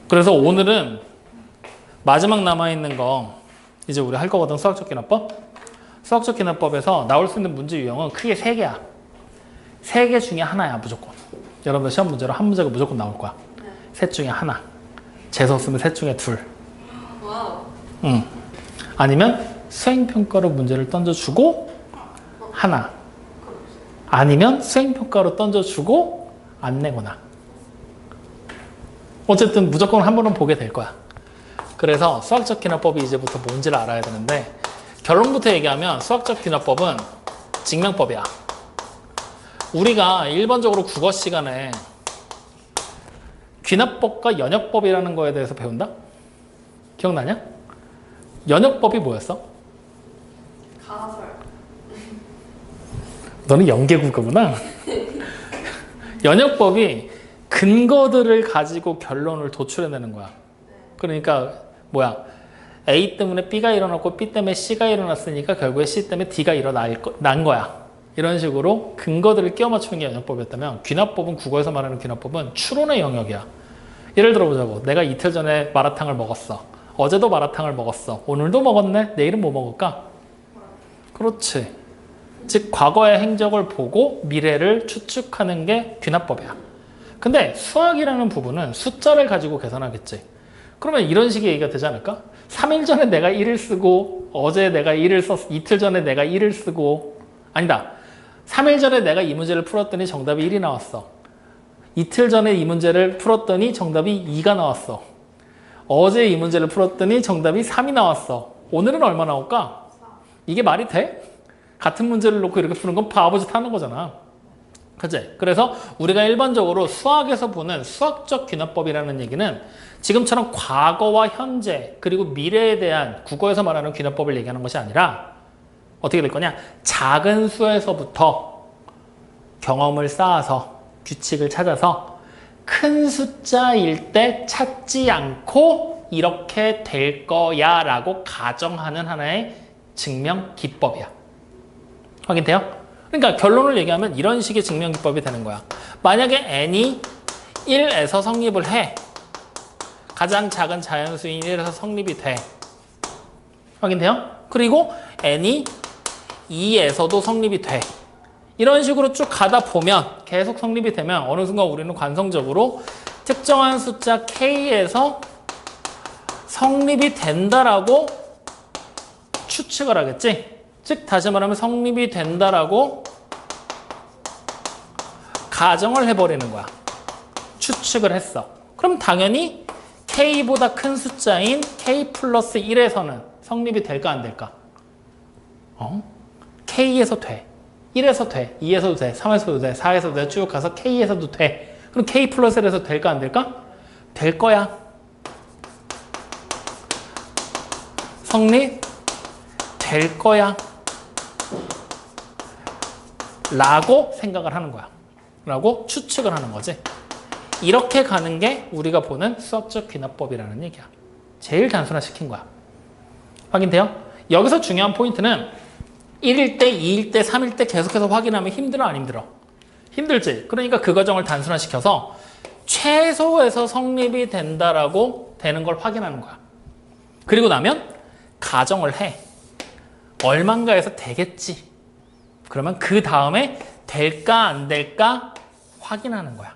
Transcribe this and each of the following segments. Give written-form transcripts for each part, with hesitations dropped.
그래서 오늘은 마지막 남아있는 거 이제 우리 할 거거든. 수학적 기납법. 수학적 기납법에서 나올 수 있는 문제 유형은 크게 3개야. 3개 중에 하나야 무조건. 여러분들 시험 문제로 한 문제가 무조건 나올 거야. 셋 중에 하나. 재수 없으면 셋 중에 둘. 와우. 아니면 수행평가로 문제를 던져주고 하나. 아니면 수행평가로 던져주고 안 내거나. 어쨌든 무조건 한 번은 보게 될 거야. 그래서 수학적 기납법이 이제부터 뭔지를 알아야 되는데 결론부터 얘기하면 수학적 기납법은 증명법이야. 우리가 일반적으로 국어 시간에 귀납법과 연역법이라는 거에 대해서 배운다? 기억나냐? 연역법이 뭐였어? 가설. 너는 연계국어구나. 연역법이 근거들을 가지고 결론을 도출해내는 거야. 그러니까 뭐야? A 때문에 B가 일어났고 B 때문에 C가 일어났으니까 결국에 C 때문에 D가 일어난 거야. 이런 식으로 근거들을 끼워 맞추는 게 연역법이었다면 귀납법은 국어에서 말하는 귀납법은 추론의 영역이야. 예를 들어보자고. 내가 이틀 전에 마라탕을 먹었어. 어제도 마라탕을 먹었어. 오늘도 먹었네. 내일은 뭐 먹을까? 그렇지. 즉 과거의 행적을 보고 미래를 추측하는 게 귀납법이야. 근데 수학이라는 부분은 숫자를 가지고 계산하겠지. 그러면 이런 식의 얘기가 되지 않을까? 3일 전에 내가 1을 쓰고 어제 내가 1을 썼어. 이틀 전에 내가 1을 쓰고 아니다. 3일 전에 내가 이 문제를 풀었더니 정답이 1이 나왔어. 이틀 전에 이 문제를 풀었더니 정답이 2가 나왔어. 어제 이 문제를 풀었더니 정답이 3이 나왔어. 오늘은 얼마 나올까? 이게 말이 돼? 같은 문제를 놓고 이렇게 푸는 건 바보짓 하는 거잖아. 그치? 그래서 우리가 일반적으로 수학에서 보는 수학적 귀납법이라는 얘기는 지금처럼 과거와 현재 그리고 미래에 대한 국어에서 말하는 귀납법을 얘기하는 것이 아니라 어떻게 될 거냐? 작은 수에서부터 경험을 쌓아서 규칙을 찾아서 큰 숫자일 때 찾지 않고 이렇게 될 거야 라고 가정하는 하나의 증명 기법이야. 확인돼요? 그러니까 결론을 얘기하면 이런 식의 증명 기법이 되는 거야. 만약에 n이 1에서 성립을 해. 가장 작은 자연수인 1에서 성립이 돼. 확인돼요? 그리고 n이 2에서도 성립이 돼. 이런 식으로 쭉 가다 보면 계속 성립이 되면 어느 순간 우리는 관성적으로 특정한 숫자 k에서 성립이 된다라고 추측을 하겠지. 즉 다시 말하면 성립이 된다라고 가정을 해버리는 거야. 추측을 했어. 그럼 당연히 k보다 큰 숫자인 k 플러스 1에서는 성립이 될까 안 될까? k에서 돼. 1에서 돼. 2에서도 돼. 3에서도 돼. 4에서도 돼. 쭉 가서 k에서도 돼. 그럼 k 플러스 1에서 될까 안 될까? 될 거야. 성립 될 거야. 라고 생각을 하는 거야. 라고 추측을 하는 거지. 이렇게 가는 게 우리가 보는 수학적 귀납법이라는 얘기야. 제일 단순화시킨 거야. 확인돼요? 여기서 중요한 포인트는 1일 때, 2일 때, 3일 때 계속해서 확인하면 힘들어 안 힘들어? 힘들지. 그러니까 그 과정을 단순화시켜서 최소에서 성립이 된다라고 되는 걸 확인하는 거야. 그리고 나면 가정을 해. 얼만가에서 되겠지. 그러면 그 다음에 될까 안 될까 확인하는 거야.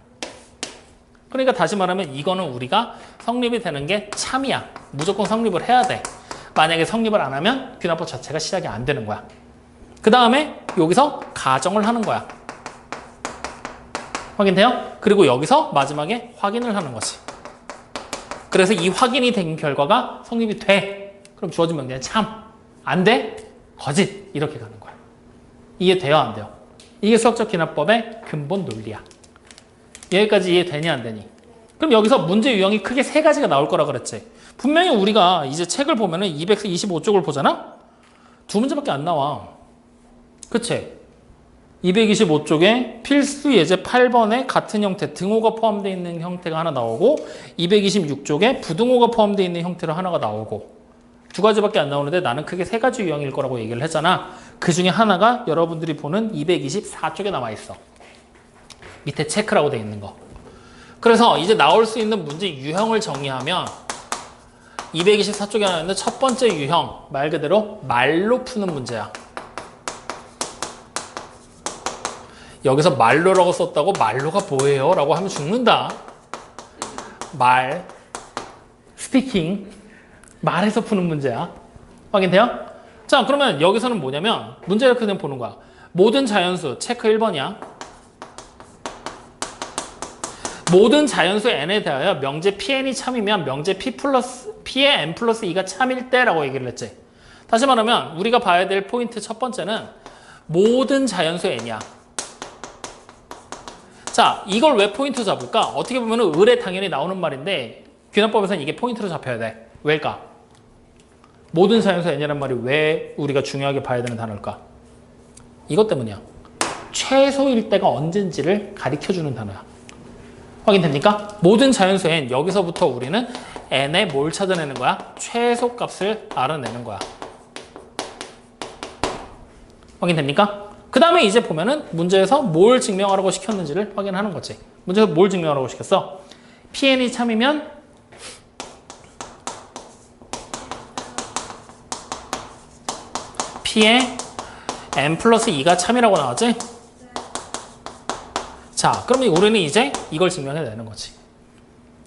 그러니까 다시 말하면 이거는 우리가 성립이 되는 게 참이야. 무조건 성립을 해야 돼. 만약에 성립을 안 하면 귀납법 자체가 시작이 안 되는 거야. 그 다음에 여기서 가정을 하는 거야. 확인돼요? 그리고 여기서 마지막에 확인을 하는 거지. 그래서 이 확인이 된 결과가 성립이 돼. 그럼 주어진 명제는 참. 안 돼? 거짓. 이렇게 가는 거야. 이해돼요? 안 돼요? 이게 수학적 귀납법의 근본 논리야. 여기까지 이해되니 안 되니? 그럼 여기서 문제 유형이 크게 3가지가 나올 거라 그랬지. 분명히 우리가 이제 책을 보면은 225쪽을 보잖아? 2문제밖에 안 나와. 그치? 225쪽에 필수 예제 8번에 같은 형태, 등호가 포함되어 있는 형태가 하나 나오고 226쪽에 부등호가 포함되어 있는 형태로 하나가 나오고 2가지밖에 안 나오는데 나는 크게 3가지 유형일 거라고 얘기를 했잖아. 그 중에 하나가 여러분들이 보는 224쪽에 나와 있어. 밑에 체크라고 되어 있는 거. 그래서 이제 나올 수 있는 문제 유형을 정의하면 224쪽에 하나 있는 첫 번째 유형, 말 그대로 말로 푸는 문제야. 여기서 말로라고 썼다고 말로가 뭐예요? 라고 하면 죽는다. 말, 스피킹, 말에서 푸는 문제야. 확인돼요? 자, 그러면 여기서는 뭐냐면 문제를 그냥 보는 거야. 모든 자연수, 체크 1번이야. 모든 자연수 n에 대하여 명제 pn이 참이면 명제 p의 n 플러스 2가 참일 때라고 얘기를 했지. 다시 말하면 우리가 봐야 될 포인트 첫 번째는 모든 자연수 n이야. 자, 이걸 왜 포인트 잡을까? 어떻게 보면 을에 당연히 나오는 말인데 귀납법에서는 이게 포인트로 잡혀야 돼. 왜일까? 모든 자연수 n이란 말이 왜 우리가 중요하게 봐야 되는 단어일까? 이것 때문이야. 최소일 때가 언젠지를 가리켜주는 단어야. 확인됩니까? 모든 자연수 n, 여기서부터 우리는 n의 뭘 찾아내는 거야? 최소값을 알아내는 거야. 확인됩니까? 그 다음에 이제 보면은 문제에서 뭘 증명하라고 시켰는지를 확인하는 거지. 문제에서 뭘 증명하라고 시켰어? pn이 참이면 p의 n 플러스 2가 참이라고 나왔지? 자, 그러면 우리는 이제 이걸 증명해야 되는 거지.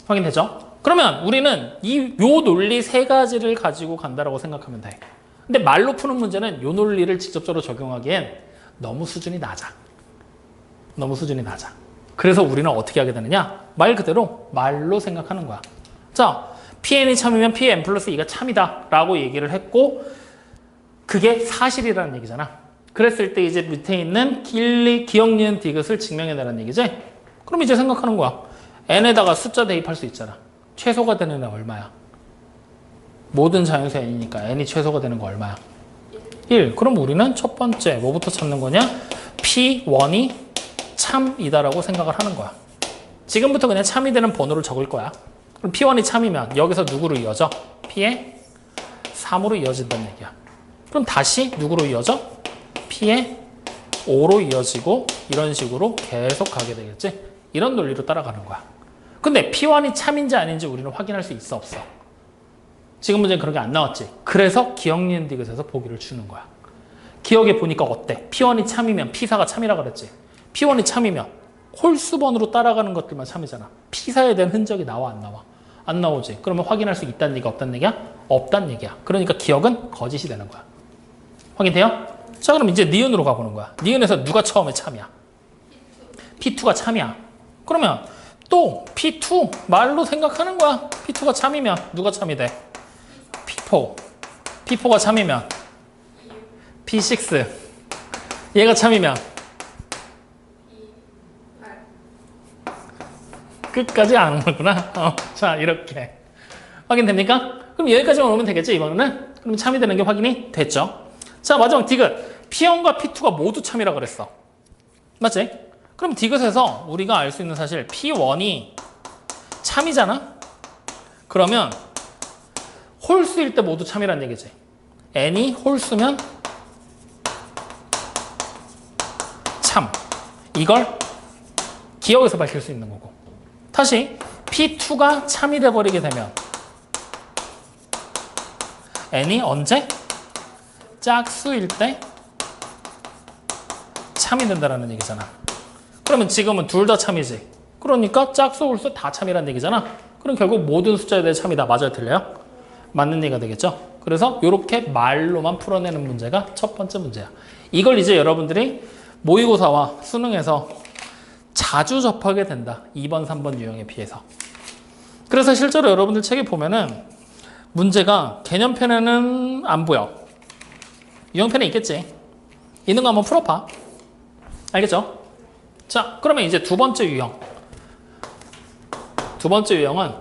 확인되죠? 그러면 우리는 요 논리 세 가지를 가지고 간다라고 생각하면 돼. 근데 말로 푸는 문제는 요 논리를 직접적으로 적용하기엔 너무 수준이 낮아. 너무 수준이 낮아. 그래서 우리는 어떻게 하게 되느냐? 말 그대로 말로 생각하는 거야. 자, pn이 참이면 p의 n 플러스 2가 참이다 라고 얘기를 했고 그게 사실이라는 얘기잖아. 그랬을 때 이제 밑에 있는 기억, 니은, 디귿을 증명해내라는 얘기지? 그럼 이제 생각하는 거야. n에다가 숫자 대입할 수 있잖아. 최소가 되는 애 얼마야? 모든 자연수 n이니까 n이 최소가 되는 거 얼마야? 1. 그럼 우리는 첫 번째 뭐부터 찾는 거냐? p1이 참이다라고 생각을 하는 거야. 지금부터 그냥 참이 되는 번호를 적을 거야. 그럼 p1이 참이면 여기서 누구로 이어져? p의 3으로 이어진다는 얘기야. 그럼 다시 누구로 이어져? p의 5로 이어지고 이런 식으로 계속 가게 되겠지? 이런 논리로 따라가는 거야. 근데 p1이 참인지 아닌지 우리는 확인할 수 있어 없어? 지금 문제는 그런 게 안 나왔지? 그래서 기억, 니은, 디귿에서 보기를 주는 거야. 기억에 보니까 어때? p1이 참이면 p4가 참이라 그랬지? p1이 참이면 홀수번으로 따라가는 것들만 참이잖아. p4에 대한 흔적이 나와 안 나와? 안 나오지? 그러면 확인할 수 있다는 얘기가 없다는 얘기야? 없다는 얘기야. 그러니까 기억은 거짓이 되는 거야. 확인돼요? 자, 그럼 이제 니은으로 가보는 거야. 니은에서 누가 처음에 참이야? P2가 참이야. 그러면 또 P2 말로 생각하는 거야. P2가 참이면 누가 참이 돼? P4. P4가 참이면 P6. 얘가 참이면 끝까지 안 오는구나. 자, 이렇게. 확인됩니까? 그럼 여기까지만 오면 되겠지, 이번에는? 그럼 참이 되는 게 확인이 됐죠? 자, 마지막 디귿. P1과 P2가 모두 참이라 그랬어. 맞지? 그럼 디귿에서 우리가 알 수 있는 사실 P1이 참이잖아? 그러면 홀수일 때 모두 참이란 얘기지. n이 홀수면 참. 이걸 기억에서 밝힐 수 있는 거고. 다시 P2가 참이 돼버리게 되면 n이 언제? 짝수일 때 참이 된다라는 얘기잖아. 그러면 지금은 둘 다 참이지. 그러니까 짝수, 홀수 다 참이라는 얘기잖아. 그럼 결국 모든 숫자에 대해 참이다. 맞아요? 틀려요? 맞는 얘기가 되겠죠? 그래서 이렇게 말로만 풀어내는 문제가 첫 번째 문제야. 이걸 이제 여러분들이 모의고사와 수능에서 자주 접하게 된다. 2번, 3번 유형에 비해서. 그래서 실제로 여러분들 책에 보면은 문제가 개념편에는 안 보여. 유형편에 있겠지. 있는 거 한번 풀어봐. 알겠죠? 자, 그러면 이제 두 번째 유형. 두 번째 유형은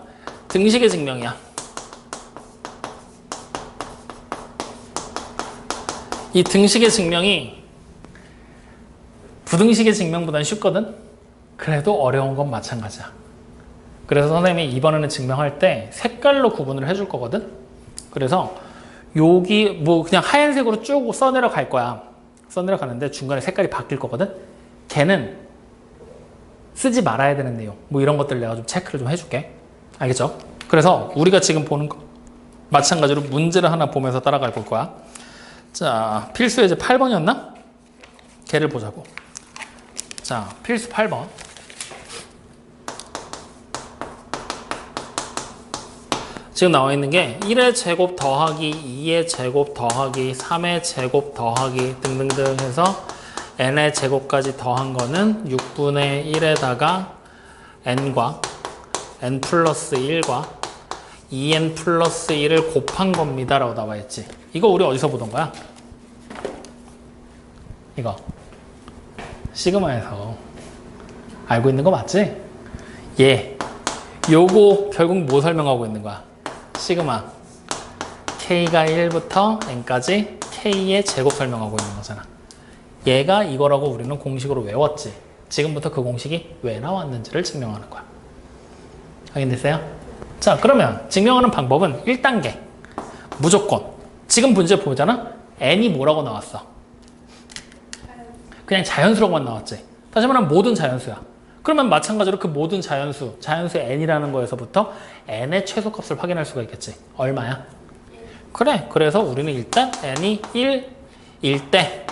등식의 증명이야. 이 등식의 증명이 부등식의 증명보다는 쉽거든? 그래도 어려운 건 마찬가지야. 그래서 선생님이 이번에는 증명할 때 색깔로 구분을 해줄 거거든? 그래서 여기 뭐 그냥 하얀색으로 쭉 써내려 갈 거야. 써내려 가는데 중간에 색깔이 바뀔 거거든? 걔는 쓰지 말아야 되는 내용 뭐 이런 것들 내가 좀 체크를 좀 해줄게. 알겠죠? 그래서 우리가 지금 보는 거 마찬가지로 문제를 하나 보면서 따라갈 거야. 자, 필수 예제 8번이었나? 걔를 보자고. 자, 필수 8번. 지금 나와 있는 게 1의 제곱 더하기 2의 제곱 더하기 3의 제곱 더하기 등등등 해서 n의 제곱까지 더한 거는 6분의 1에다가 n과 n 플러스 1과 2n 플러스 1을 곱한 겁니다 라고 나와 있지. 이거 우리 어디서 보던 거야? 이거 시그마에서 알고 있는 거 맞지? 요거 결국 뭐 설명하고 있는 거야? 시그마 k가 1부터 n까지 k의 제곱 설명하고 있는 거잖아. 얘가 이거라고 우리는 공식으로 외웠지. 지금부터 그 공식이 왜 나왔는지를 증명하는 거야. 확인됐어요? 자, 그러면 증명하는 방법은 1단계 무조건 지금 문제 보잖아. n이 뭐라고 나왔어? 그냥 자연수라고만 나왔지. 다시 말하면 모든 자연수야. 그러면 마찬가지로 그 모든 자연수 n이라는 거에서부터 n의 최소값을 확인할 수가 있겠지. 얼마야? 그래. 그래서 우리는 일단 n이 1일 때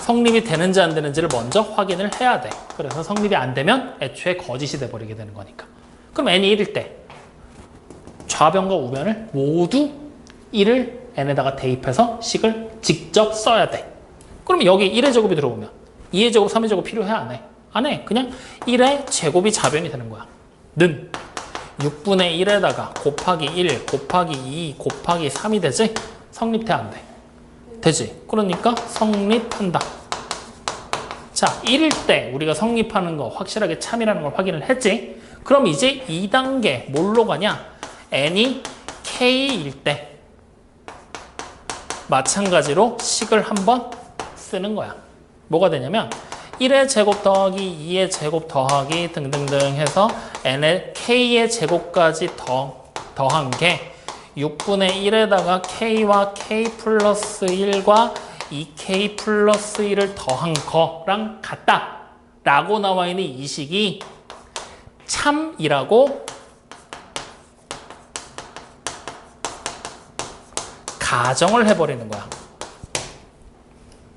성립이 되는지 안 되는지를 먼저 확인을 해야 돼. 그래서 성립이 안 되면 애초에 거짓이 돼버리게 되는 거니까. 그럼 n이 1일 때 좌변과 우변을 모두 1을 n에다가 대입해서 식을 직접 써야 돼. 그러면 여기 1의 제곱이 들어오면 2의 제곱, 3의 제곱 필요해? 안 해? 안 해. 그냥 1의 제곱이 좌변이 되는 거야. 는 6분의 1에다가 곱하기 1 곱하기 2 곱하기 3이 되지? 성립돼? 안 돼? 되지. 그러니까 성립한다. 자, 1일 때 우리가 성립하는 거 확실하게 참이라는 걸 확인을 했지? 그럼 이제 2단계 뭘로 가냐? n이 k일 때 마찬가지로 식을 한번 쓰는 거야. 뭐가 되냐면 1의 제곱 더하기 2의 제곱 더하기 등등등 해서 n의 k의 제곱까지 더한 게 6분의 1에다가 k와 k 플러스 1과 2k 플러스 1을 더한 거랑 같다 라고 나와 있는 이 식이 참이라고 가정을 해버리는 거야.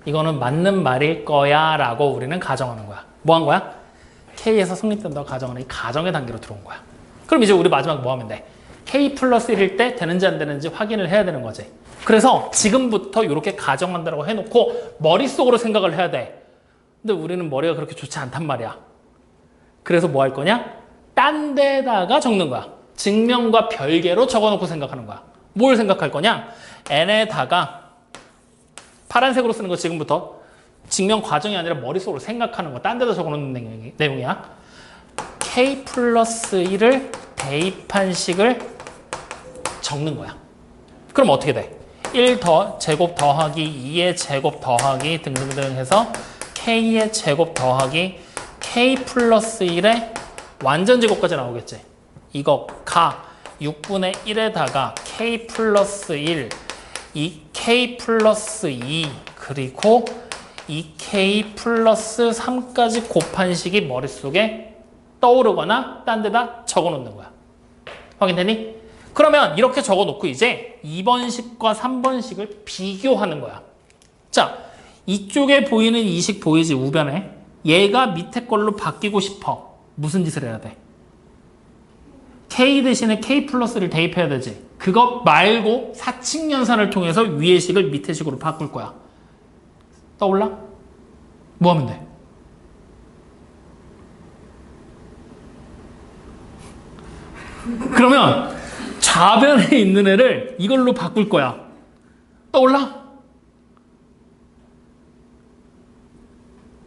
이거는 맞는 말일 거야 라고 우리는 가정하는 거야. 뭐 한 거야? K에서 성립된다고 가정하는 이 가정의 단계로 들어온 거야. 그럼 이제 우리 마지막 뭐 하면 돼? K 플러스 1일 때 되는지 안 되는지 확인을 해야 되는 거지. 그래서 지금부터 이렇게 가정한다고 해놓고 머릿속으로 생각을 해야 돼. 근데 우리는 머리가 그렇게 좋지 않단 말이야. 그래서 뭐 할 거냐? 딴 데다가 적는 거야. 증명과 별개로 적어놓고 생각하는 거야. 뭘 생각할 거냐? n에다가 파란색으로 쓰는 거 지금부터 증명 과정이 아니라 머릿속으로 생각하는 거. 딴 데다 적어놓는 내용이야. k 플러스 1을 대입한 식을 적는 거야. 그럼 어떻게 돼? 1 제곱 더하기 2의 제곱 더하기 등등등 해서 k의 제곱 더하기 k 플러스 1의 완전 제곱까지 나오겠지. 이거 가 6분의 1에다가 k 플러스 1 2k 플러스 2 그리고 2k 플러스 3까지 곱한 식이 머릿속에 떠오르거나 딴 데다 적어놓는 거야. 확인되니? 그러면 이렇게 적어놓고 이제 2번식과 3번식을 비교하는 거야. 자, 이쪽에 보이는 이 식 보이지? 우변에. 얘가 밑에 걸로 바뀌고 싶어. 무슨 짓을 해야 돼? k 대신에 k 플러스를 대입해야 되지. 그거 말고 사칙연산을 통해서 위의 식을 밑에 식으로 바꿀 거야. 떠올라? 뭐 하면 돼? 그러면 좌변에 있는 애를 이걸로 바꿀 거야. 떠올라?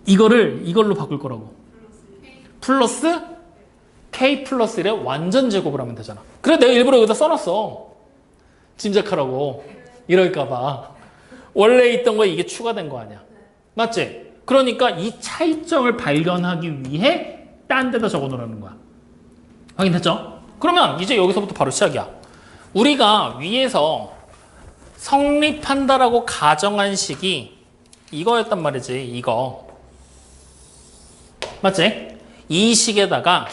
이걸로 바꿀 거라고. 플러스 k 플러스 1의 완전 제곱을 하면 되잖아. 그래 내가 일부러 여기다 써놨어. 짐작하라고. 이럴까봐. 원래 있던 거에 이게 추가된 거 아니야. 맞지? 그러니까 이 차이점을 발견하기 위해 딴 데다 적어놓으라는 거야. 확인됐죠? 그러면 이제 여기서부터 바로 시작이야. 우리가 위에서 성립한다라고 가정한 식이 이거였단 말이지. 이거. 맞지? 이 식에다가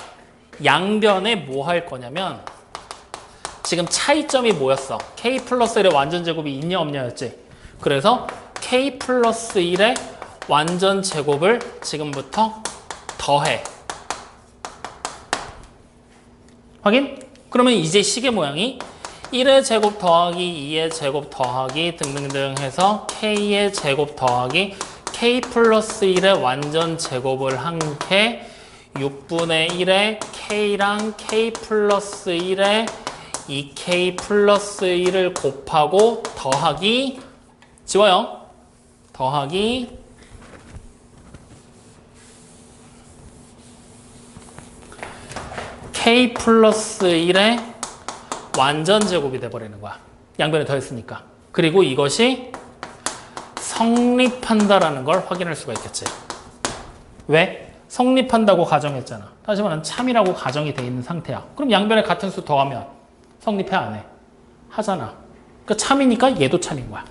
양변에 뭐 할 거냐면 지금 차이점이 뭐였어? k 플러스 1의 완전 제곱이 있냐 없냐였지. 그래서 k 플러스 1의 완전 제곱을 지금부터 더해. 확인? 그러면 이제 식의 모양이 1의 제곱 더하기 2의 제곱 더하기 등등등 해서 k의 제곱 더하기 k 플러스 1의 완전 제곱을 한 게 6분의 1의 k랑 k 플러스 1의 2k 플러스 1을 곱하고 더하기 지워요. 더하기 k 플러스 1의 완전 제곱이 돼버리는 거야. 양변에 더했으니까. 그리고 이것이 성립한다라는 걸 확인할 수가 있겠지. 왜? 성립한다고 가정했잖아. 다시 말하면 참이라고 가정이 돼 있는 상태야. 그럼 양변에 같은 수 더하면 성립해 안 해? 하잖아. 그러니까 참이니까 얘도 참인 거야.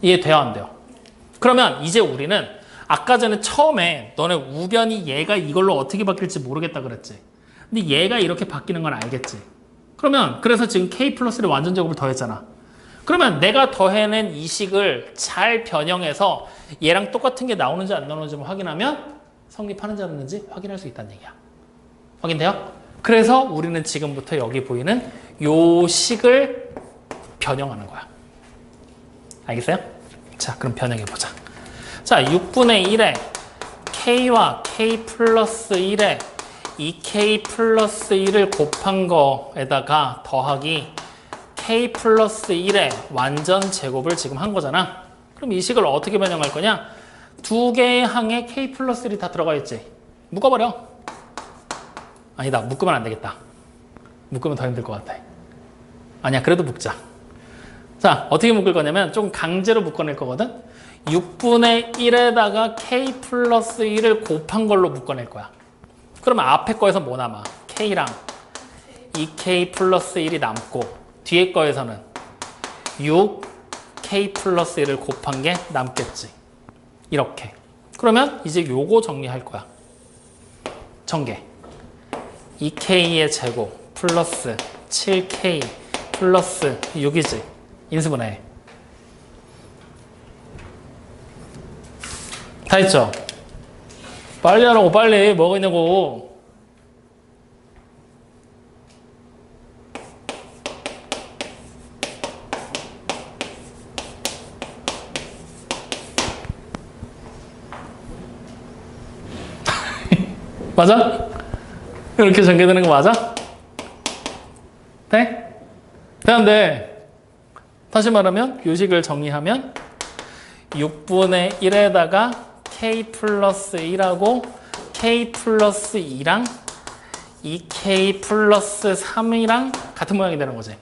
이해돼요 안 돼요? 그러면 이제 우리는 아까 전에 처음에 너네 우변이 얘가 이걸로 어떻게 바뀔지 모르겠다 그랬지. 근데 얘가 이렇게 바뀌는 건 알겠지. 그러면 그래서 지금 k 플러스를 완전 제곱을 더했잖아. 그러면 내가 더해낸 이 식을 잘 변형해서 얘랑 똑같은 게 나오는지 안 나오는지 확인하면 성립하는지 안 하는지 확인할 수 있다는 얘기야. 확인돼요? 그래서 우리는 지금부터 여기 보이는 요 식을 변형하는 거야. 알겠어요? 자, 그럼 변형해보자. 자, 6분의 1에 k와 k 플러스 1에 2k 플러스 1을 곱한 거에다가 더하기 k 플러스 1의 완전 제곱을 지금 한 거잖아. 그럼 이 식을 어떻게 변형할 거냐? 두 개의 항에 k 플러스 1이 다 들어가 있지. 묶어버려. 아니다. 묶으면 안 되겠다. 묶으면 더 힘들 것 같아. 아니야. 그래도 묶자. 자, 어떻게 묶을 거냐면 좀 강제로 묶어낼 거거든. 6분의 1에다가 k 플러스 1을 곱한 걸로 묶어낼 거야. 그러면 앞에 거에서 뭐 남아? k랑 2k 플러스 1이 남고 뒤에 거에서는 6k 플러스 1을 곱한 게 남겠지. 이렇게. 그러면 이제 요거 정리할 거야. 전개. 2k의 제곱 플러스 7k 플러스 6이지. 인수분해. 다 했죠? 빨리 하라고 빨리. 뭐가 있냐고. 맞아? 이렇게 전개되는 거 맞아? 돼? 되는데 다시 말하면 요식을 정리하면 6분의 1에다가 k 플러스 1하고 k 플러스 2랑 2k 플러스 3이랑 같은 모양이 되는 거지.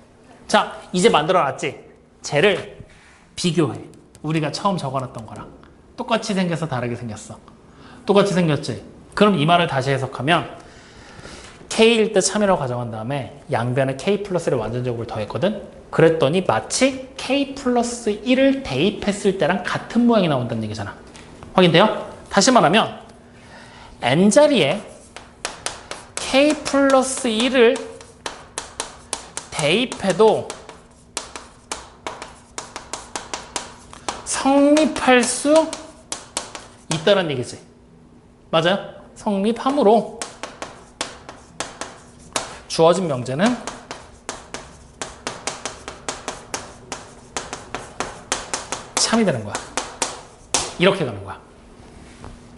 자, 이제 만들어놨지? 쟤를 비교해. 우리가 처음 적어놨던 거랑 똑같이 생겨서 다르게 생겼어. 똑같이 생겼지? 그럼 이 말을 다시 해석하면 k일 때 참이라고 가정한 다음에 양변에 k 플러스 1의 완전 제곱을 더했거든? 그랬더니 마치 k 플러스 1을 대입했을 때랑 같은 모양이 나온다는 얘기잖아. 확인돼요? 다시 말하면 n자리에 k 플러스 1을 대입해도 성립할 수 있다는 얘기지. 맞아요? 성립함으로 주어진 명제는 참이 되는 거야. 이렇게 가는 거야.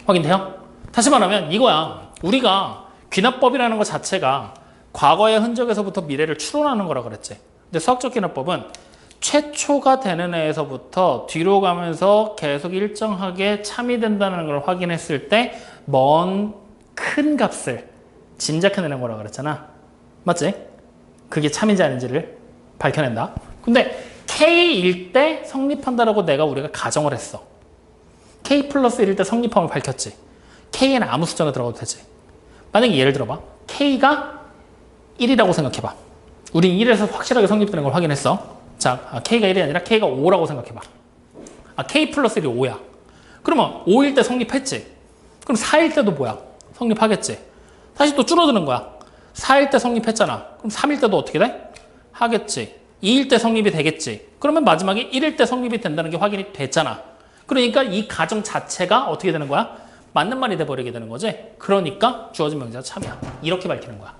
확인돼요? 다시 말하면 이거야. 우리가 귀납법이라는 것 자체가 과거의 흔적에서부터 미래를 추론하는 거라 그랬지. 근데 수학적 귀납법은 최초가 되는 애에서부터 뒤로 가면서 계속 일정하게 참이 된다는 걸 확인했을 때 먼 큰 값을 짐작해내는 거라 그랬잖아. 맞지? 그게 참인지 아닌지를 밝혀낸다. 근데 K일 때 성립한다라고 우리가 가정을 했어. K 플러스 1일 때 성립함을 밝혔지. K에는 아무 숫자가 들어가도 되지. 만약에 예를 들어봐. K가 1이라고 생각해봐. 우린 1에서 확실하게 성립되는 걸 확인했어. 자, K가 1이 아니라 K가 5라고 생각해봐. K 플러스 1이 5야. 그러면 5일 때 성립했지. 그럼 4일 때도 뭐야? 성립하겠지. 다시 또 줄어드는 거야. 4일 때 성립했잖아. 그럼 3일 때도 어떻게 돼? 하겠지. 2일 때 성립이 되겠지. 그러면 마지막에 1일 때 성립이 된다는 게 확인이 됐잖아. 그러니까 이 가정 자체가 어떻게 되는 거야? 맞는 말이 돼버리게 되는 거지. 그러니까 주어진 명사가 참이야. 이렇게 밝히는 거야.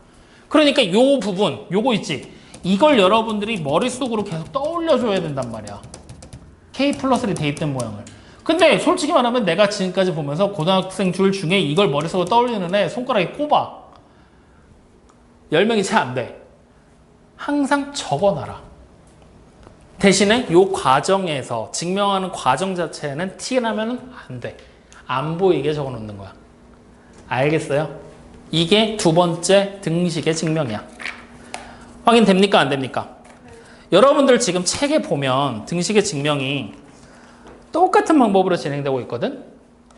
그러니까 요 부분, 요거 있지. 이걸 여러분들이 머릿속으로 계속 떠올려줘야 된단 말이야. K 플러스에 대입된 모양을. 근데 솔직히 말하면 내가 지금까지 보면서 고등학생 줄 중에 이걸 머릿속으로 떠올리는 애 손가락이 꼽아. 10명이 채 안 돼. 항상 적어놔라. 대신에 이 과정에서 증명하는 과정 자체는 티나면 안 돼. 안 보이게 적어놓는 거야. 알겠어요? 이게 두 번째 등식의 증명이야. 확인됩니까? 안 됩니까? 여러분들 지금 책에 보면 등식의 증명이 똑같은 방법으로 진행되고 있거든?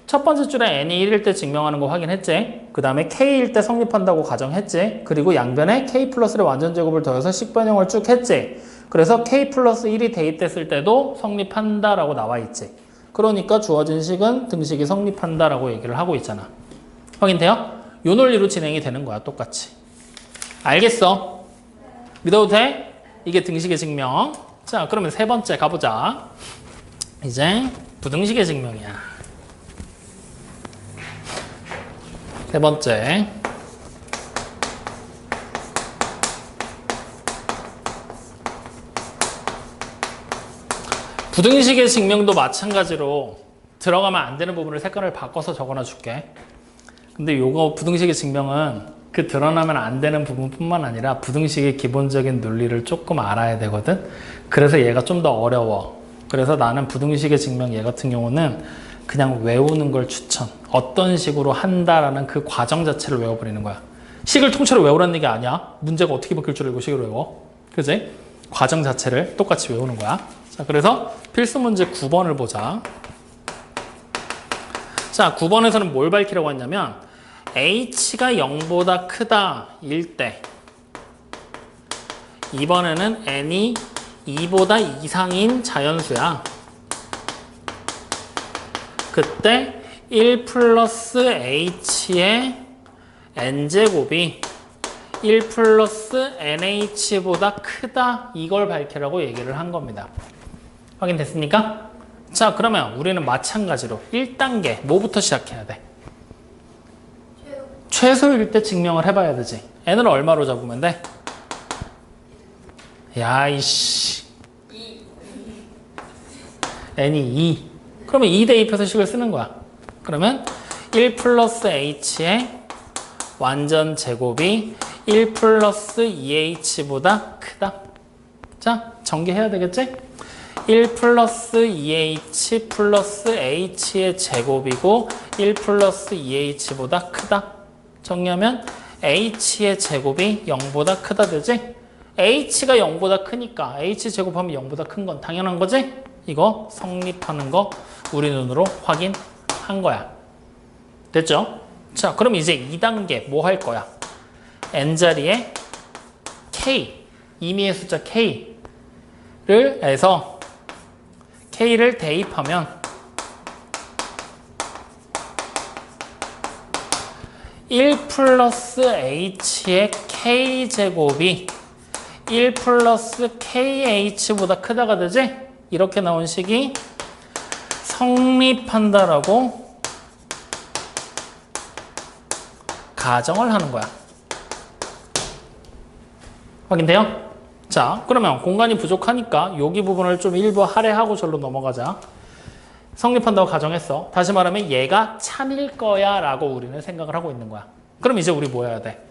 첫 번째 줄에 n이 1일 때 증명하는 거 확인했지? 그 다음에 k일 때 성립한다고 가정했지? 그리고 양변에 k 플러스의 완전제곱을 더해서 식변형을 쭉 했지? 그래서 k 플러스 1이 대입됐을 때도 성립한다라고 나와 있지? 그러니까 주어진 식은 등식이 성립한다라고 얘기를 하고 있잖아. 확인돼요? 요 논리로 진행이 되는 거야, 똑같이. 알겠어? 믿어도 돼? 이게 등식의 증명. 자, 그러면 세 번째 가보자. 이제 부등식의 증명이야. 세 번째. 부등식의 증명도 마찬가지로 들어가면 안 되는 부분을 색깔을 바꿔서 적어놔 줄게. 근데 요거 부등식의 증명은 그 드러나면 안 되는 부분뿐만 아니라 부등식의 기본적인 논리를 조금 알아야 되거든. 그래서 얘가 좀 더 어려워. 그래서 나는 부등식의 증명 얘 같은 경우는 그냥 외우는 걸 추천. 어떤 식으로 한다라는 그 과정 자체를 외워버리는 거야. 식을 통째로 외우라는 얘기 아니야. 문제가 어떻게 바뀔 줄 알고 식을 외워. 그지? 과정 자체를 똑같이 외우는 거야. 자, 그래서 필수 문제 9번을 보자. 자, 9번에서는 뭘 밝히려고 했냐면 h가 0보다 크다 일 때 이번에는 n이 2보다 이상인 자연수야. 그때 1 플러스 h의 n제곱이 1 플러스 nh보다 크다 이걸 밝히라고 얘기를 한 겁니다. 확인됐습니까? 자, 그러면 우리는 마찬가지로 1단계 뭐부터 시작해야 돼? 최소일 때 증명을 해봐야 되지. n을 얼마로 잡으면 돼? 야, 이씨. n이 2. 그러면 2 대입해서 식을 쓰는 거야. 그러면 1 플러스 h의 완전 제곱이 1 플러스 2h보다 크다. 자, 전개해야 되겠지? 1 플러스 2h 플러스 h의 제곱이고 1 플러스 2h보다 크다. 정리하면 h의 제곱이 0보다 크다 되지? h가 0보다 크니까 h 제곱하면 0보다 큰 건 당연한 거지? 이거 성립하는 거 우리 눈으로 확인한 거야. 됐죠? 자, 그럼 이제 2단계 뭐 할 거야? n자리에 k, 임의의 숫자 k를 해서 k를 대입하면 1 플러스 h의 k제곱이 1 플러스 kh보다 크다가 되지? 이렇게 나온 식이 성립한다라고 가정을 하는 거야. 확인돼요? 자, 그러면 공간이 부족하니까 여기 부분을 좀 일부 할애하고 절로 넘어가자. 성립한다고 가정했어. 다시 말하면 얘가 참일 거야 라고 우리는 생각을 하고 있는 거야. 그럼 이제 우리 뭐 해야 돼?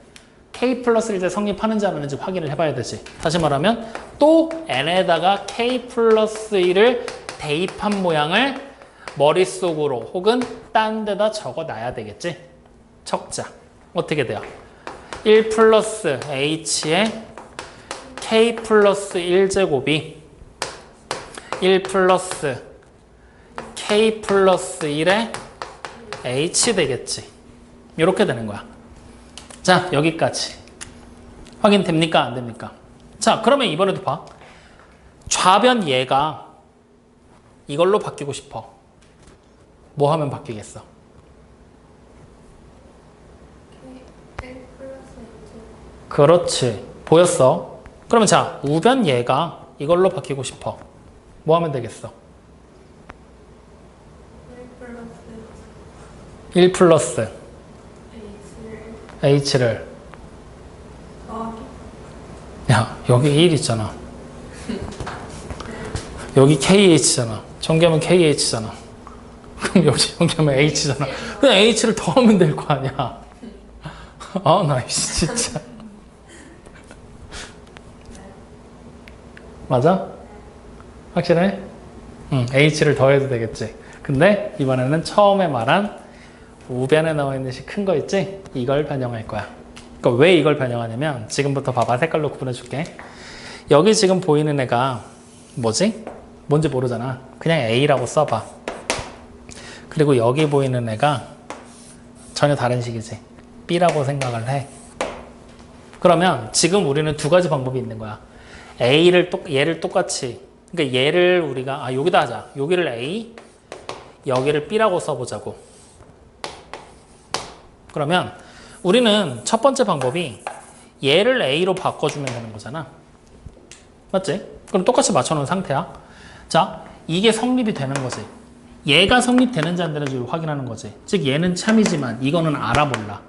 k 플러스 1에 성립하는지 안 하는지 확인을 해봐야 되지. 다시 말하면 또 n에다가 k 플러스 1을 대입한 모양을 머릿속으로 혹은 딴 데다 적어놔야 되겠지. 적자. 어떻게 돼요? 1 플러스 h의 k 플러스 1제곱이 1 플러스 k 플러스 1의 h 되겠지. 이렇게 되는 거야. 자, 여기까지. 확인됩니까? 안 됩니까? 자, 그러면 이번에도 봐. 좌변 얘가 이걸로 바뀌고 싶어. 뭐 하면 바뀌겠어? 그렇지. 보였어? 그러면 자, 우변 얘가 이걸로 바뀌고 싶어. 뭐 하면 되겠어? 1 플러스 h를 더하기. 야, 여기 1 있잖아. 여기 KH잖아. 전개하면 KH잖아. 그럼 여기 전개하면 H잖아. 그냥 H를 더하면 될 거 아니야. 아, 나 진짜. 맞아? 확실해? 응, H를 더해도 되겠지. 근데 이번에는 처음에 말한 우변에 나와 있는 시 큰 거 있지? 이걸 변형할 거야. 그러니까 왜 이걸 변형하냐면 지금부터 봐봐. 색깔로 구분해 줄게. 여기 지금 보이는 애가 뭐지? 뭔지 모르잖아. 그냥 A라고 써봐. 그리고 여기 보이는 애가 전혀 다른 식이지. B라고 생각을 해. 그러면 지금 우리는 두 가지 방법이 있는 거야. 얘를 똑같이, 그러니까 얘를 우리가, 여기다 하자. 여기를 A, 여기를 B라고 써보자고. 그러면 우리는 첫 번째 방법이 얘를 A로 바꿔주면 되는 거잖아. 맞지? 그럼 똑같이 맞춰놓은 상태야. 자, 이게 성립이 되는 거지. 얘가 성립되는지 안 되는지 확인하는 거지. 즉 얘는 참이지만 이거는 알아 몰라.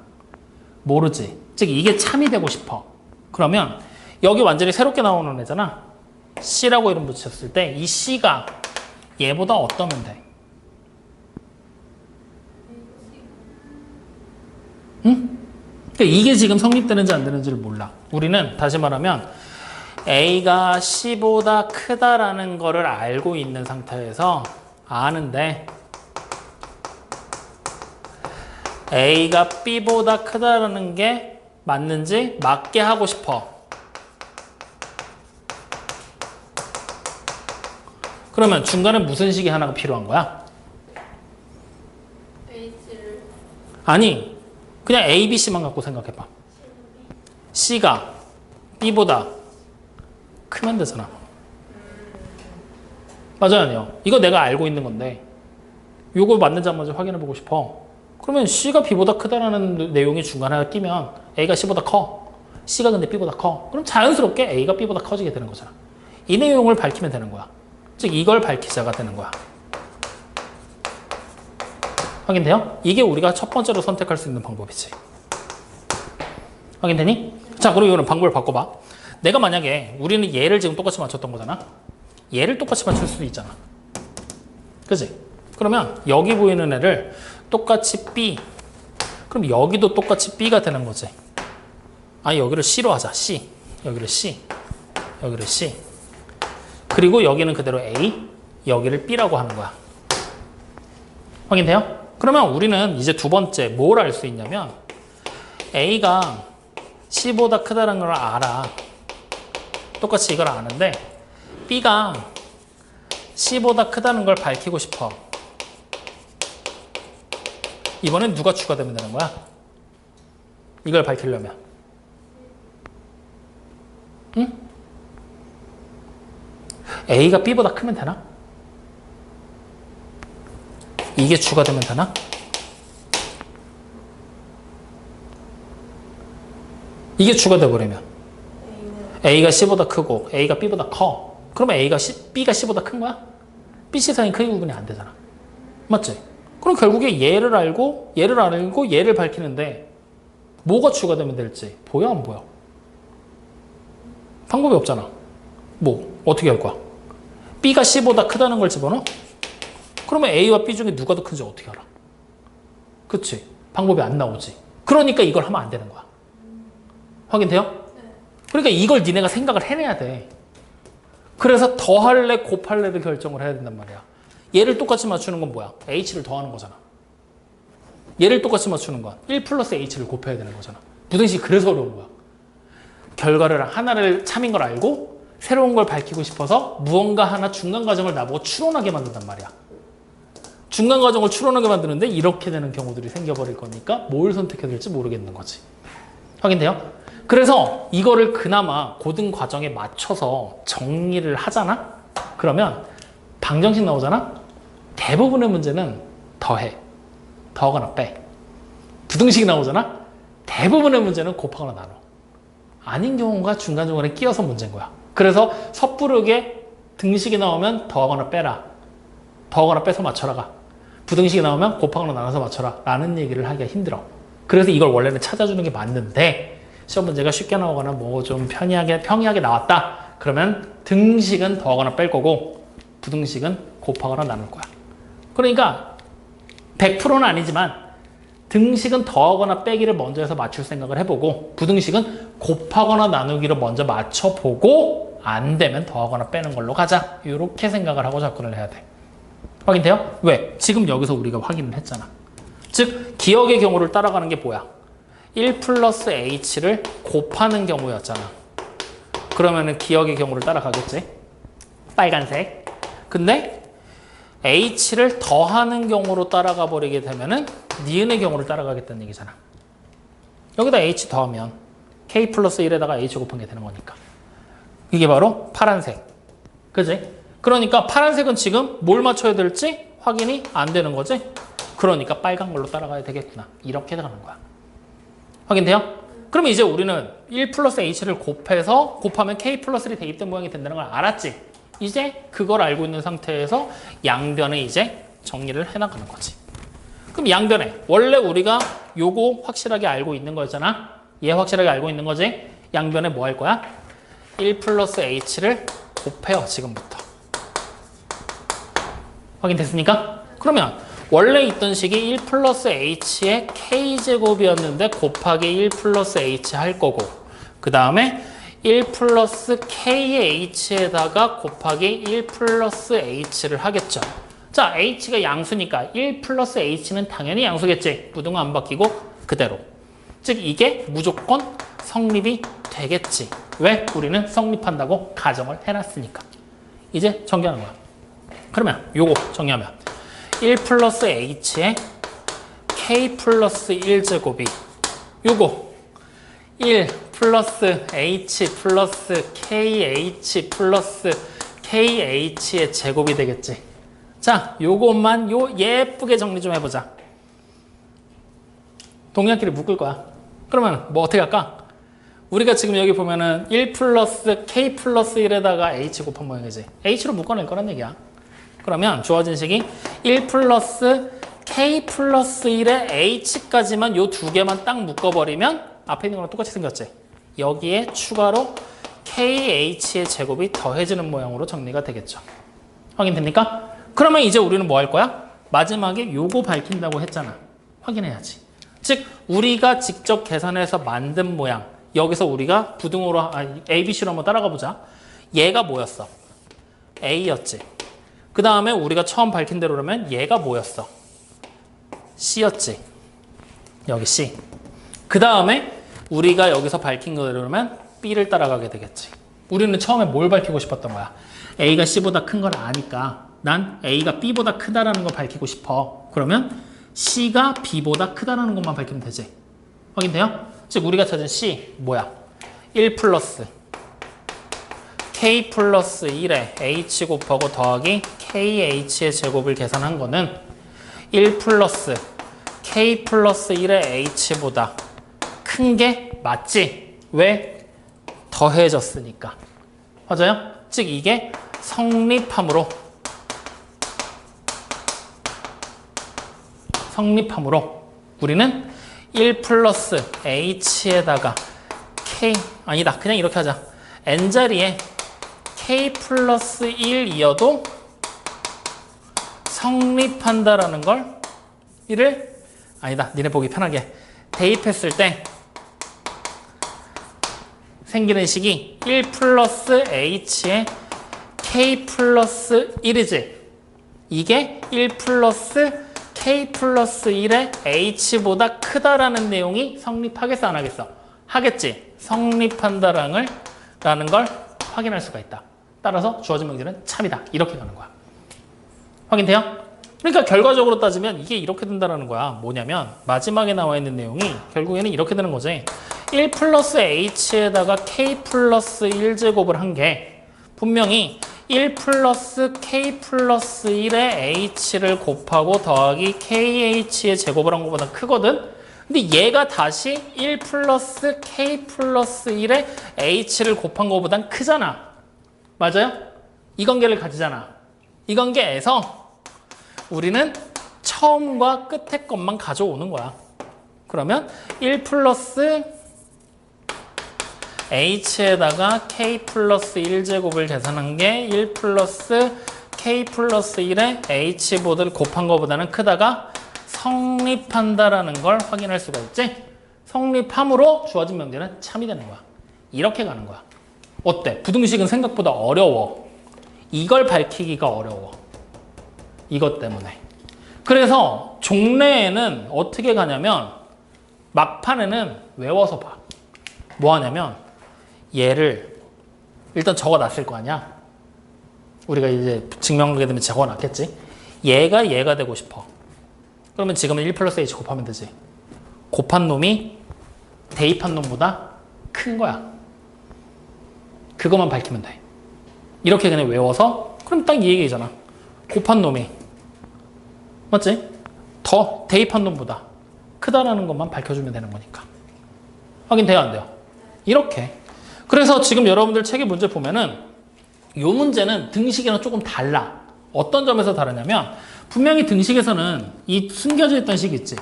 모르지. 즉 이게 참이 되고 싶어. 그러면 여기 완전히 새롭게 나오는 애잖아. C라고 이름 붙였을 때 이 C가 얘보다 어떠면 돼? 응? 그러니까 이게 지금 성립되는지 안 되는지를 몰라. 우리는 다시 말하면 A가 C보다 크다라는 거를 알고 있는 상태에서 아는데 A가 B보다 크다라는 게 맞는지 맞게 하고 싶어. 그러면 중간에 무슨 식이 하나가 필요한 거야? H를 아니, 그냥 A, B, C만 갖고 생각해봐. C가 B보다 크면 되잖아. 맞아요, 아니요? 이거 내가 알고 있는 건데 이거 맞는지 안 맞는지 확인해보고 싶어. 그러면 C가 B보다 크다라는 내용이 중간에 끼면 A가 C보다 커. C가 근데 B보다 커. 그럼 자연스럽게 A가 B보다 커지게 되는 거잖아. 이 내용을 밝히면 되는 거야. 즉 이걸 밝히자가 되는 거야. 확인돼요? 이게 우리가 첫 번째로 선택할 수 있는 방법이지. 확인되니? 자, 그리고 이거는 방법을 바꿔봐. 내가 만약에 우리는 얘를 지금 똑같이 맞췄던 거잖아. 얘를 똑같이 맞출 수도 있잖아. 그지? 그러면 여기 보이는 애를 똑같이 B. 그럼 여기도 똑같이 B가 되는 거지. 여기를 C로 하자. C. 여기를 C. 여기를 C. 그리고 여기는 그대로 A. 여기를 B라고 하는 거야. 확인돼요? 그러면 우리는 이제 두 번째 뭘 알 수 있냐면 A가 C보다 크다는 걸 알아. 똑같이 이걸 아는데 B가 C보다 크다는 걸 밝히고 싶어. 이번엔 누가 추가되면 되는 거야? 이걸 밝히려면. 응? A가 B보다 크면 되나? 이게 추가되면 되나? 이게 추가돼 버리면 A가 C보다 크고 A가 B보다 커. 그러면 B가 C보다 큰 거야? B, C 사이는 크게 구분이 안 되잖아. 맞지? 그럼 결국에 얘를 알고 얘를 밝히는데 뭐가 추가되면 될지 보여 안 보여? 방법이 없잖아. 뭐 어떻게 할 거야? B가 C보다 크다는 걸 집어넣어? 그러면 A와 B 중에 누가 더 큰지 어떻게 알아? 그치? 방법이 안 나오지. 그러니까 이걸 하면 안 되는 거야. 확인돼요? 네. 그러니까 이걸 니네가 생각을 해내야 돼. 그래서 더할래 곱할래를 결정을 해야 된단 말이야. 얘를 똑같이 맞추는 건 뭐야? H를 더하는 거잖아. 얘를 똑같이 맞추는 건 1 플러스 H를 곱해야 되는 거잖아. 부등식이 그래서 어려운 거야. 결과를 하나를 참인 걸 알고 새로운 걸 밝히고 싶어서 무언가 하나 중간 과정을 나보고 추론하게 만든단 말이야. 중간 과정을 추론하게 만드는데 이렇게 되는 경우들이 생겨버릴 거니까 뭘 선택해야 될지 모르겠는 거지. 확인돼요? 그래서 이거를 그나마 고등 과정에 맞춰서 정리를 하잖아? 그러면 방정식 나오잖아? 대부분의 문제는 더해. 더하거나 빼. 부등식이 나오잖아? 대부분의 문제는 곱하거나 나눠. 아닌 경우가 중간중간에 끼어서 문제인 거야. 그래서 섣부르게 등식이 나오면 더하거나 빼라. 더하거나 빼서 맞춰라가. 부등식이 나오면 곱하거나 나눠서 맞춰라. 라는 얘기를 하기가 힘들어. 그래서 이걸 원래는 찾아주는 게 맞는데 시험 문제가 쉽게 나오거나 뭐 좀 평이하게 나왔다. 그러면 등식은 더하거나 뺄 거고 부등식은 곱하거나 나눌 거야. 그러니까 100%는 아니지만 등식은 더하거나 빼기를 먼저 해서 맞출 생각을 해보고 부등식은 곱하거나 나누기를 먼저 맞춰보고 안 되면 더하거나 빼는 걸로 가자. 이렇게 생각을 하고 접근을 해야 돼. 확인돼요? 왜? 지금 여기서 우리가 확인을 했잖아. 즉 기억의 경우를 따라가는 게 뭐야? 1 플러스 h를 곱하는 경우였잖아. 그러면은 기억의 경우를 따라가겠지? 빨간색. 근데 h를 더하는 경우로 따라가 버리게 되면은 니은의 경우를 따라가겠다는 얘기잖아. 여기다 h 더하면 k 플러스 1에다가 h 곱한 게 되는 거니까. 이게 바로 파란색. 그지? 그러니까 파란색은 지금 뭘 맞춰야 될지 확인이 안 되는 거지? 그러니까 빨간 걸로 따라가야 되겠구나. 이렇게 가는 거야. 확인돼요? 그러면 이제 우리는 1 플러스 h를 곱하면 k 플러스 1이 대입된 모양이 된다는 걸 알았지? 이제 그걸 알고 있는 상태에서 양변에 이제 정리를 해나가는 거지. 그럼 양변에 원래 우리가 요거 확실하게 알고 있는 거였잖아. 얘 확실하게 알고 있는 거지. 양변에 뭐 할 거야? 1 플러스 h를 곱해요. 지금부터. 확인됐습니까? 그러면 원래 있던 식이 1 플러스 h의 k제곱이었는데 곱하기 1 플러스 h 할 거고 그 다음에 1 플러스 kh에다가 곱하기 1 플러스 h를 하겠죠. 자, h가 양수니까 1 플러스 h는 당연히 양수겠지. 부등호 안 바뀌고 그대로. 즉 이게 무조건 성립이 되겠지. 왜? 우리는 성립한다고 가정을 해놨으니까. 이제 정리하는 거야. 그러면 요거 정리하면 1 플러스 h에 k 플러스 1제곱이 요거 1 플러스 h 플러스 kh 플러스 kh의 제곱이 되겠지. 자, 요것만 예쁘게 정리 좀 해보자. 동양끼리 묶을 거야. 그러면 뭐 어떻게 할까? 우리가 지금 여기 보면은 1 플러스 k 플러스 1에다가 h 곱한 모양이지. h로 묶어낼 거란 얘기야. 그러면 주어진 식이 1 플러스 k 플러스 1에 h까지만 요 두 개만 딱 묶어버리면 앞에 있는 거랑 똑같이 생겼지. 여기에 추가로 kh의 제곱이 더해지는 모양으로 정리가 되겠죠. 확인됩니까? 그러면 이제 우리는 뭐 할 거야? 마지막에 요거 밝힌다고 했잖아. 확인해야지. 즉 우리가 직접 계산해서 만든 모양. 여기서 우리가 부등호로 ABC로 한번 따라가 보자. 얘가 뭐였어? A였지. 그 다음에 우리가 처음 밝힌 대로라면 얘가 뭐였어? C였지. 여기 C. 그 다음에 우리가 여기서 밝힌 거대로라면 B를 따라가게 되겠지. 우리는 처음에 뭘 밝히고 싶었던 거야? A가 C보다 큰 걸 아니까 난 A가 B보다 크다라는 걸 밝히고 싶어. 그러면 C가 B보다 크다라는 것만 밝히면 되지. 확인돼요? 즉 우리가 찾은 C 뭐야? 1 플러스 K 플러스 1에 H 곱하고 더하기 KH의 제곱을 계산한 거는 1 플러스 K 플러스 1의 H보다 큰 게 맞지? 왜? 더해졌으니까. 맞아요? 즉 이게 성립함으로 우리는 1 플러스 H에다가 K 아니다. 그냥 이렇게 하자. N자리에 K 플러스 1이어도 성립한다라는 걸 이를 아니다. 니네 보기 편하게 대입했을 때 생기는 식이 1 플러스 H에 K 플러스 1이지. 이게 1 플러스 K 플러스 1의 H보다 크다라는 내용이 성립하겠어 안 하겠어? 하겠지. 성립한다라는 걸 확인할 수가 있다. 따라서 주어진 명제는 참이다. 이렇게 가는 거야. 확인돼요? 그러니까 결과적으로 따지면 이게 이렇게 된다는 거야. 뭐냐면 마지막에 나와 있는 내용이 결국에는 이렇게 되는 거지. 1 플러스 H에다가 K 플러스 1제곱을 한 게 분명히 1 플러스 K 플러스 1의 H를 곱하고 더하기 KH의 제곱을 한 것보다 크거든? 근데 얘가 다시 1 플러스 k 플러스 1의 h를 곱한 것보단 크잖아. 맞아요? 이 관계를 가지잖아. 이 관계에서 우리는 처음과 끝의 것만 가져오는 거야. 그러면 1 플러스 h에다가 k 플러스 1제곱을 계산한 게 1 플러스 k 플러스 1의 h보다를 곱한 것보다는 크다가 성립한다라는 걸 확인할 수가 있지. 성립함으로 주어진 명제는 참이 되는 거야. 이렇게 가는 거야. 어때? 부등식은 생각보다 어려워. 이걸 밝히기가 어려워. 이것 때문에. 그래서 종래에는 어떻게 가냐면 막판에는 외워서 봐. 뭐 하냐면 얘를 일단 적어놨을 거 아니야. 우리가 이제 증명하게 되면 적어놨겠지. 얘가 되고 싶어. 그러면 지금은 1 플러스 h 곱하면 되지. 곱한 놈이 대입한 놈보다 큰 거야. 그것만 밝히면 돼. 이렇게 그냥 외워서 그럼 딱 이 얘기잖아. 곱한 놈이 맞지? 더 대입한 놈보다 크다라는 것만 밝혀주면 되는 거니까. 확인돼요 안 돼요? 이렇게. 그래서 지금 여러분들 책의 문제 보면은 이 문제는 등식이랑 조금 달라. 어떤 점에서 다르냐면 분명히 등식에서는 이 숨겨져 있던 식 있지.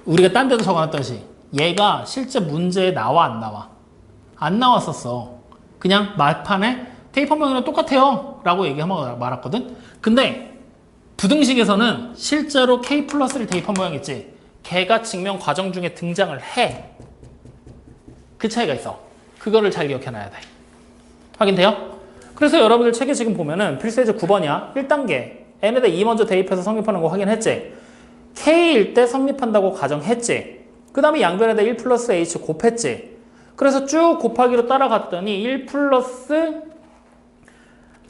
우리가 딴 데도 적어놨던 식. 얘가 실제 문제에 나와 안 나와? 안 나왔었어. 그냥 막판에 대입한 모양이랑 똑같아요 라고 얘기하고 말았거든. 근데 부등식에서는 실제로 k 플러스를 대입한 모양 있지. 걔가 증명 과정 중에 등장을 해. 그 차이가 있어. 그거를 잘 기억해놔야 돼. 확인돼요? 그래서 여러분들 책에 지금 보면은 필수예제 9번이야. 1단계. n에다 2 먼저 대입해서 성립하는 거 확인했지? k일 때 성립한다고 가정했지? 그 다음에 양변에다 1 플러스 h 곱했지? 그래서 쭉 곱하기로 따라갔더니 1 플러스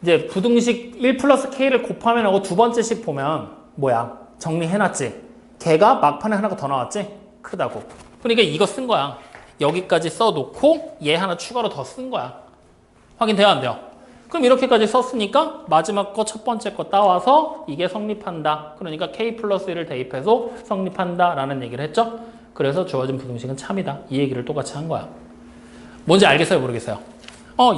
이제 부등식 1 플러스 k를 곱하면 하고 두 번째 식 보면 뭐야? 정리해놨지? 걔가 막판에 하나가 더 나왔지? 크다고. 그러니까 이거 쓴 거야. 여기까지 써놓고 얘 하나 추가로 더 쓴 거야. 확인돼요 안 돼요? 그럼 이렇게까지 썼으니까 마지막 거 첫 번째 거 따와서 이게 성립한다. 그러니까 k 플러스 1을 대입해서 성립한다 라는 얘기를 했죠. 그래서 주어진 부등식은 참이다. 이 얘기를 똑같이 한 거야. 뭔지 알겠어요 모르겠어요?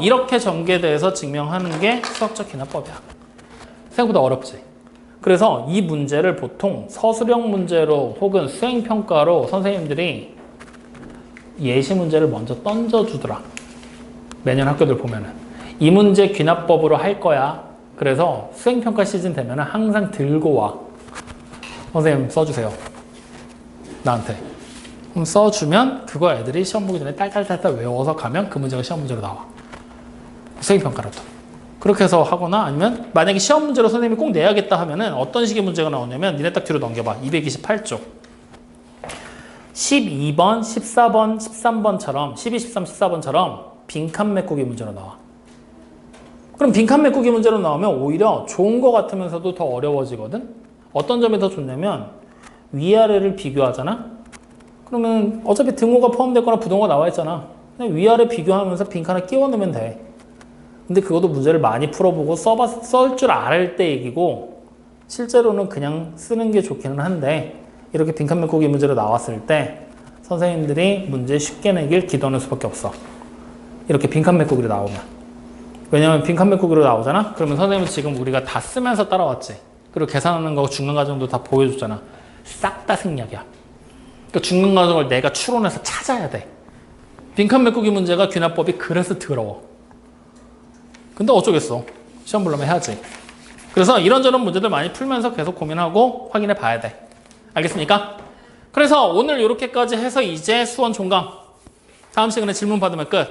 이렇게 전개돼서 증명하는 게 수학적 기납법이야. 생각보다 어렵지. 그래서 이 문제를 보통 서술형 문제로 혹은 수행평가로 선생님들이 예시 문제를 먼저 던져주더라. 매년 학교들 보면은. 이 문제 귀납법으로 할 거야. 그래서 수행평가 시즌 되면 항상 들고 와. 선생님 써주세요. 나한테. 그럼 써주면 그거 애들이 시험 보기 전에 딸딸딸딸 외워서 가면 그 문제가 시험 문제로 나와. 수행평가로도. 그렇게 해서 하거나 아니면 만약에 시험 문제로 선생님이 꼭 내야겠다 하면은 어떤 식의 문제가 나오냐면 니네 딱 뒤로 넘겨봐. 228쪽. 12번, 14번, 13번처럼 12, 13, 14번처럼 빈칸 메꾸기 문제로 나와. 그럼 빈칸 메꾸기 문제로 나오면 오히려 좋은 거 같으면서도 더 어려워지거든. 어떤 점이 더 좋냐면 위아래를 비교하잖아. 그러면 어차피 등호가 포함됐거나 부등호가 나와 있잖아. 그냥 위아래 비교하면서 빈칸을 끼워 넣으면 돼. 근데 그것도 문제를 많이 풀어보고 쓸 줄 알 때 얘기고 실제로는 그냥 쓰는 게 좋기는 한데 이렇게 빈칸 메꾸기 문제로 나왔을 때 선생님들이 문제 쉽게 내길 기도하는 수밖에 없어. 이렇게 빈칸 메꾸기로 나오면. 왜냐면 빈칸 메꾸기로 나오잖아? 그러면 선생님은 지금 우리가 다 쓰면서 따라왔지. 그리고 계산하는 거 중간 과정도 다 보여줬잖아. 싹 다 생략이야. 그러니까 중간 과정을 내가 추론해서 찾아야 돼. 빈칸 메꾸기 문제가 귀납법이 그래서 더러워. 근데 어쩌겠어. 시험 보려면 해야지. 그래서 이런저런 문제들 많이 풀면서 계속 고민하고 확인해 봐야 돼. 알겠습니까? 그래서 오늘 이렇게까지 해서 이제 수원 종강. 다음 시간에 질문 받으면 끝.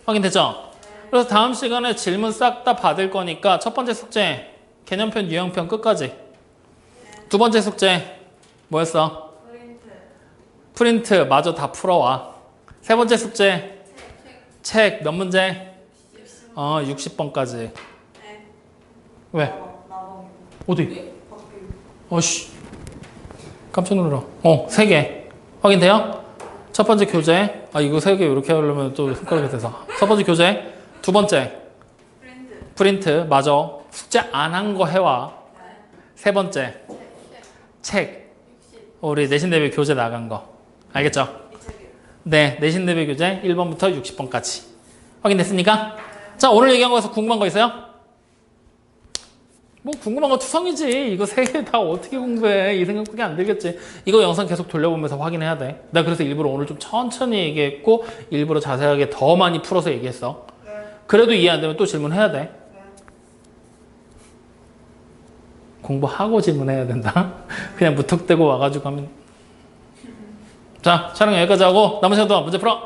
확인됐죠? 그래서 다음 시간에 질문 싹 다 받을 거니까 첫 번째 숙제 개념편, 유형편 끝까지. 두 번째 숙제 뭐였어? 프린트 마저 다 풀어와. 세 번째 숙제 책 몇 문제? 60번까지. 왜? 어디? 어씨. 깜짝 놀라. 3개. 확인돼요? 첫 번째 교재. 이거 3개 이렇게 하려면 또 손가락이 돼서. 첫 번째 교재. 두 번째. 프린트. 맞아. 숙제 안 한 거 해와. 세 번째. 책. 우리 내신 대비 교재 나간 거. 알겠죠? 이 책이요. 네, 내신 대비 교재 1번부터 60번까지. 확인됐습니까? 자, 오늘 얘기한 거에서 궁금한 거 있어요? 뭐 궁금한 거 투성이지. 이거 세 개 다 어떻게 공부해. 이 생각밖에 안 들겠지. 이거 영상 계속 돌려보면서 확인해야 돼. 나 그래서 일부러 오늘 좀 천천히 얘기했고 일부러 자세하게 더 많이 풀어서 얘기했어. 네. 그래도 이해 안 되면 또 질문해야 돼. 네. 공부하고 질문해야 된다. 그냥 무턱대고 와가지고 하면. 자, 촬영 여기까지 하고 남은 시간 동안 문제 풀어.